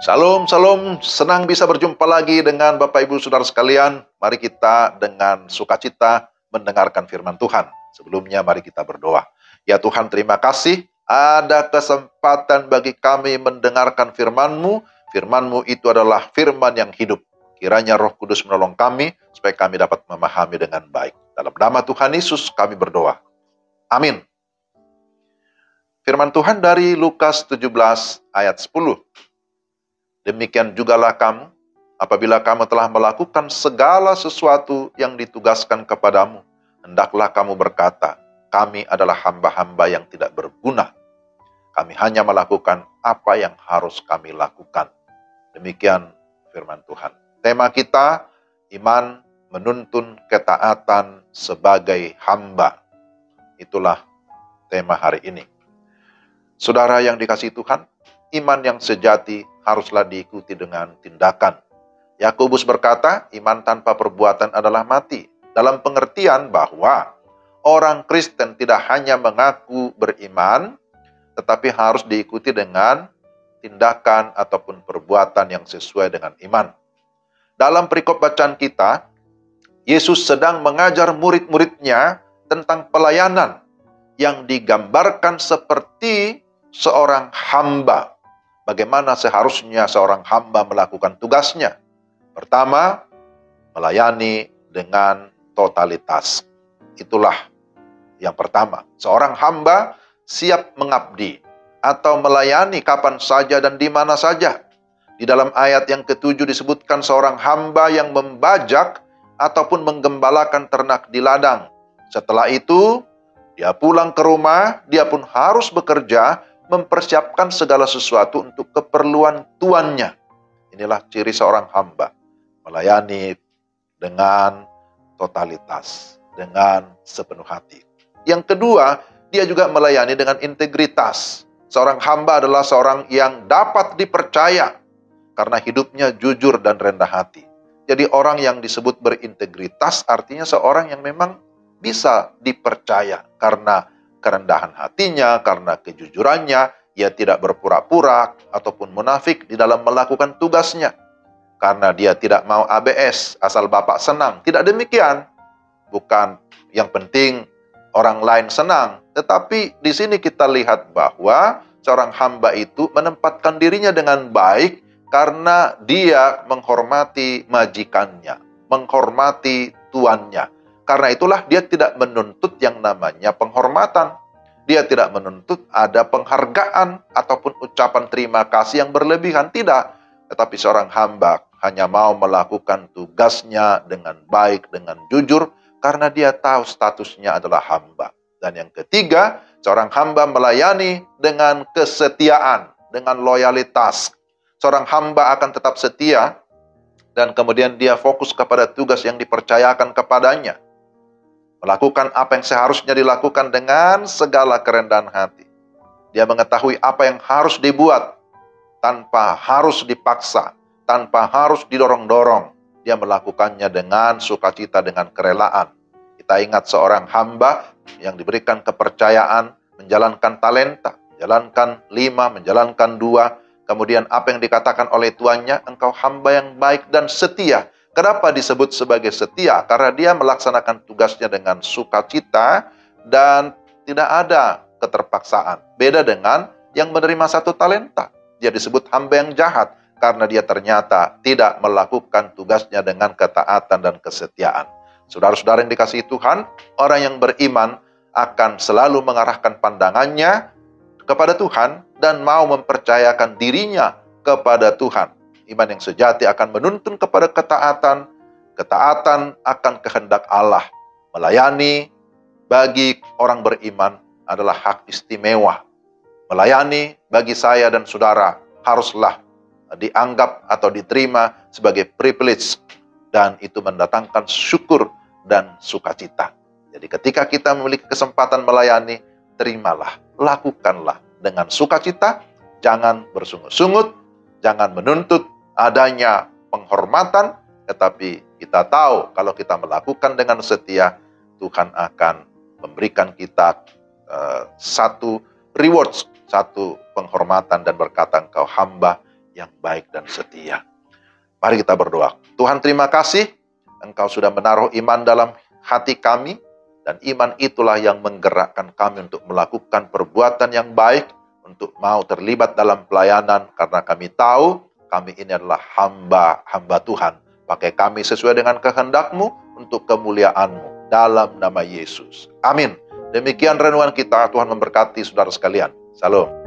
Shalom, shalom. Senang bisa berjumpa lagi dengan Bapak Ibu Saudara sekalian. Mari kita dengan sukacita mendengarkan firman Tuhan. Sebelumnya mari kita berdoa. Ya Tuhan, terima kasih ada kesempatan bagi kami mendengarkan firman-Mu. Firman-Mu itu adalah firman yang hidup. Kiranya Roh Kudus menolong kami supaya kami dapat memahami dengan baik. Dalam nama Tuhan Yesus kami berdoa. Amin. Firman Tuhan dari Lukas 17 ayat 10. Demikian jugalah kamu, apabila kamu telah melakukan segala sesuatu yang ditugaskan kepadamu, hendaklah kamu berkata, kami adalah hamba-hamba yang tidak berguna. Kami hanya melakukan apa yang harus kami lakukan. Demikian firman Tuhan. Tema kita, iman menuntun ketaatan sebagai hamba. Itulah tema hari ini. Saudara yang dikasihi Tuhan, iman yang sejati haruslah diikuti dengan tindakan. Yakobus berkata, iman tanpa perbuatan adalah mati. Dalam pengertian bahwa orang Kristen tidak hanya mengaku beriman, tetapi harus diikuti dengan tindakan ataupun perbuatan yang sesuai dengan iman. Dalam perikop bacaan kita, Yesus sedang mengajar murid-muridnya tentang pelayanan yang digambarkan seperti seorang hamba. Bagaimana seharusnya seorang hamba melakukan tugasnya? Pertama, melayani dengan totalitas. Itulah yang pertama. Seorang hamba siap mengabdi atau melayani kapan saja dan di mana saja. Di dalam ayat yang ke-7 disebutkan seorang hamba yang membajak ataupun menggembalakan ternak di ladang. Setelah itu, dia pulang ke rumah, dia pun harus bekerja, mempersiapkan segala sesuatu untuk keperluan tuannya. Inilah ciri seorang hamba. Melayani dengan totalitas, dengan sepenuh hati. Yang kedua, dia juga melayani dengan integritas. Seorang hamba adalah seorang yang dapat dipercaya karena hidupnya jujur dan rendah hati. Jadi orang yang disebut berintegritas artinya seorang yang memang bisa dipercaya karena kerendahan hatinya, karena kejujurannya, ia tidak berpura-pura ataupun munafik di dalam melakukan tugasnya. Karena dia tidak mau ABS, asal Bapak senang. Tidak demikian. Bukan yang penting orang lain senang. Tetapi di sini kita lihat bahwa seorang hamba itu menempatkan dirinya dengan baik karena dia menghormati majikannya, menghormati tuannya. Karena itulah dia tidak menuntut yang namanya penghormatan. Dia tidak menuntut ada penghargaan ataupun ucapan terima kasih yang berlebihan. Tidak. Tetapi seorang hamba hanya mau melakukan tugasnya dengan baik, dengan jujur. Karena dia tahu statusnya adalah hamba. Dan yang ketiga, seorang hamba melayani dengan kesetiaan, dengan loyalitas. Seorang hamba akan tetap setia dan kemudian dia fokus kepada tugas yang dipercayakan kepadanya. Melakukan apa yang seharusnya dilakukan dengan segala kerendahan hati. Dia mengetahui apa yang harus dibuat tanpa harus dipaksa, tanpa harus didorong-dorong. Dia melakukannya dengan sukacita, dengan kerelaan. Kita ingat seorang hamba yang diberikan kepercayaan menjalankan talenta, menjalankan 5, menjalankan 2. Kemudian apa yang dikatakan oleh tuannya, engkau hamba yang baik dan setia. Kenapa disebut sebagai setia? Karena dia melaksanakan tugasnya dengan sukacita dan tidak ada keterpaksaan. Beda dengan yang menerima 1 talenta. Dia disebut hamba yang jahat karena dia ternyata tidak melakukan tugasnya dengan ketaatan dan kesetiaan. Saudara-saudara yang dikasihi Tuhan, orang yang beriman akan selalu mengarahkan pandangannya kepada Tuhan dan mau mempercayakan dirinya kepada Tuhan. Iman yang sejati akan menuntun kepada ketaatan. Ketaatan akan kehendak Allah. Melayani bagi orang beriman adalah hak istimewa. Melayani bagi saya dan saudara haruslah dianggap atau diterima sebagai privilege. Dan itu mendatangkan syukur dan sukacita. Jadi ketika kita memiliki kesempatan melayani, terimalah, lakukanlah dengan sukacita. Jangan bersungut-sungut, jangan menuntut adanya penghormatan, tetapi kita tahu kalau kita melakukan dengan setia, Tuhan akan memberikan kita satu rewards, satu penghormatan dan berkata, engkau hamba yang baik dan setia. Mari kita berdoa. Tuhan, terima kasih Engkau sudah menaruh iman dalam hati kami, dan iman itulah yang menggerakkan kami untuk melakukan perbuatan yang baik, untuk mau terlibat dalam pelayanan, karena kami tahu kami ini adalah hamba Tuhan. Pakai kami sesuai dengan kehendak-Mu untuk kemuliaan-Mu. Dalam nama Yesus. Amin. Demikian renungan kita. Tuhan memberkati saudara sekalian. Salam.